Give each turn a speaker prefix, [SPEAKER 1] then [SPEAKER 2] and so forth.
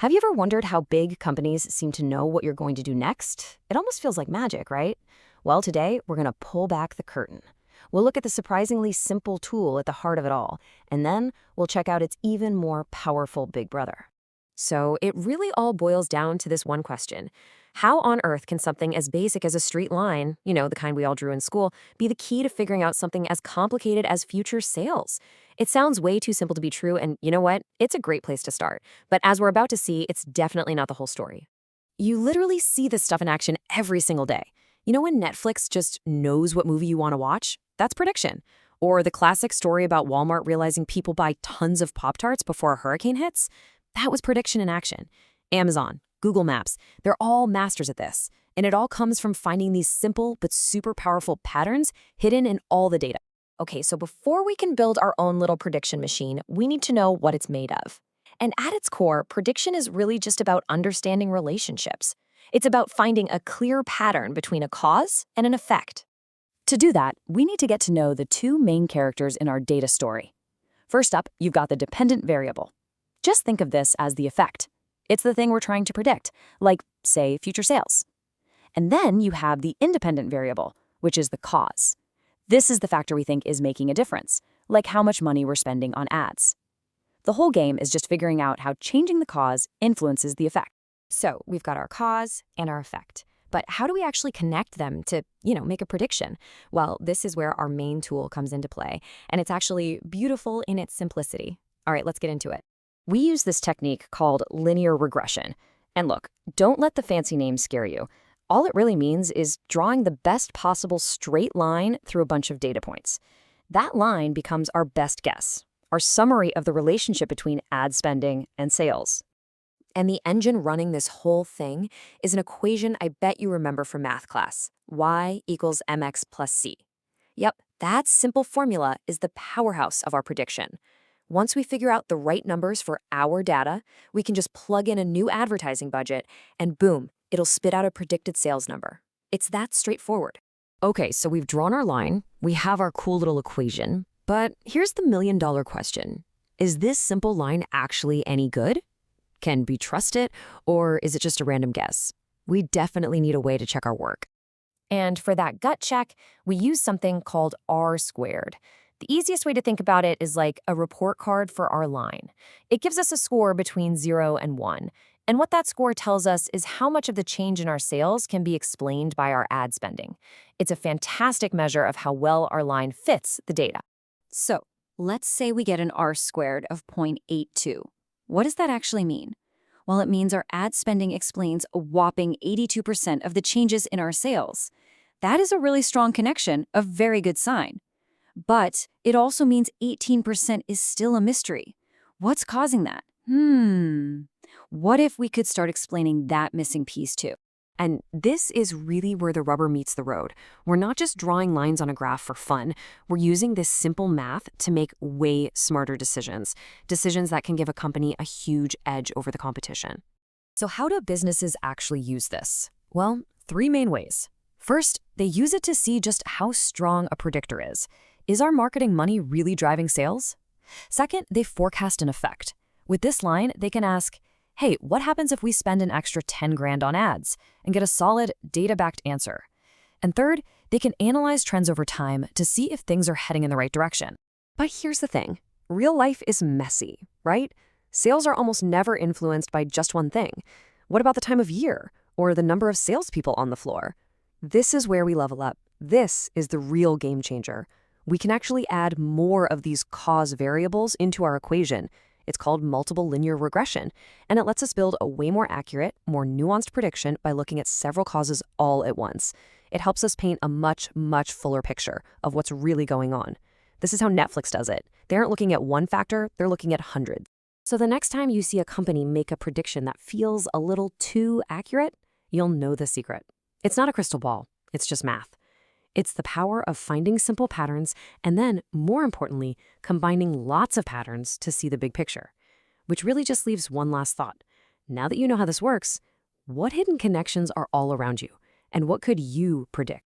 [SPEAKER 1] Have you ever wondered how big companies seem to know what you're going to do next? It almost feels like magic, right? Well, today we're going to pull back the curtain. We'll look at the surprisingly simple tool at the heart of it all, and then we'll check out its even more powerful big brother. So it really all boils down to this one question. How on earth can something as basic as a straight line, the kind we all drew in school, be the key to figuring out something as complicated as future sales? It sounds way too simple to be true, and you know what? It's a great place to start. But as we're about to see, it's definitely not the whole story. You literally see this stuff in action every single day. You know when Netflix just knows what movie you want to watch? That's prediction. Or the classic story about Walmart realizing people buy tons of Pop-Tarts before a hurricane hits? That was prediction in action. Amazon, Google Maps, they're all masters at this. And it all comes from finding these simple but super powerful patterns hidden in all the data. Okay, so before we can build our own little prediction machine, we need to know what it's made of. And at its core, prediction is really just about understanding relationships. It's about finding a clear pattern between a cause and an effect. To do that, we need to get to know the two main characters in our data story. First up, you've got the dependent variable. Just think of this as the effect. It's the thing we're trying to predict, like, say, future sales. And then you have the independent variable, which is the cause. This is the factor we think is making a difference, like how much money we're spending on ads. The whole game is just figuring out how changing the cause influences the effect. So we've got our cause and our effect. But how do we actually connect them to, make a prediction? Well, this is where our main tool comes into play, and it's actually beautiful in its simplicity. All right, let's get into it. We use this technique called linear regression. And look, don't let the fancy name scare you. All it really means is drawing the best possible straight line through a bunch of data points. That line becomes our best guess, our summary of the relationship between ad spending and sales. And the engine running this whole thing is an equation I bet you remember from math class, y equals mx plus c. Yep, that simple formula is the powerhouse of our prediction. Once we figure out the right numbers for our data, we can just plug in a new advertising budget, and boom, it'll spit out a predicted sales number. It's that straightforward. Okay, so we've drawn our line, we have our cool little equation, but here's the million-dollar question. Is this simple line actually any good? Can we trust it, or is it just a random guess? We definitely need a way to check our work. And for that gut check, we use something called R-squared. The easiest way to think about it is like a report card for our line. It gives us a score between 0 and 1. And what that score tells us is how much of the change in our sales can be explained by our ad spending. It's a fantastic measure of how well our line fits the data.
[SPEAKER 2] So let's say we get an R-squared of 0.82. What does that actually mean? Well, it means our ad spending explains a whopping 82% of the changes in our sales. That is a really strong connection, a very good sign. But it also means 18% is still a mystery. What's causing that? What if we could start explaining that missing piece too?
[SPEAKER 1] And this is really where the rubber meets the road. We're not just drawing lines on a graph for fun. We're using this simple math to make way smarter decisions that can give a company a huge edge over the competition. So how do businesses actually use this? Well, three main ways. First, they use it to see just how strong a predictor is. Is our marketing money really driving sales? Second, they forecast an effect. With this line, they can ask, hey, what happens if we spend an extra 10 grand on ads, and get a solid, data-backed answer? And third, they can analyze trends over time to see if things are heading in the right direction. But here's the thing. Real life is messy, right? Sales are almost never influenced by just one thing. What about the time of year, or the number of salespeople on the floor? This is where we level up. This is the real game changer. We can actually add more of these cause variables into our equation. It's called multiple linear regression, and it lets us build a way more accurate, more nuanced prediction by looking at several causes all at once. It helps us paint a much, much fuller picture of what's really going on. This is how Netflix does it. They aren't looking at one factor, they're looking at hundreds. So the next time you see a company make a prediction that feels a little too accurate, you'll know the secret. It's not a crystal ball, it's just math. It's the power of finding simple patterns and then, more importantly, combining lots of patterns to see the big picture. Which really just leaves one last thought. Now that you know how this works, what hidden connections are all around you? And what could you predict?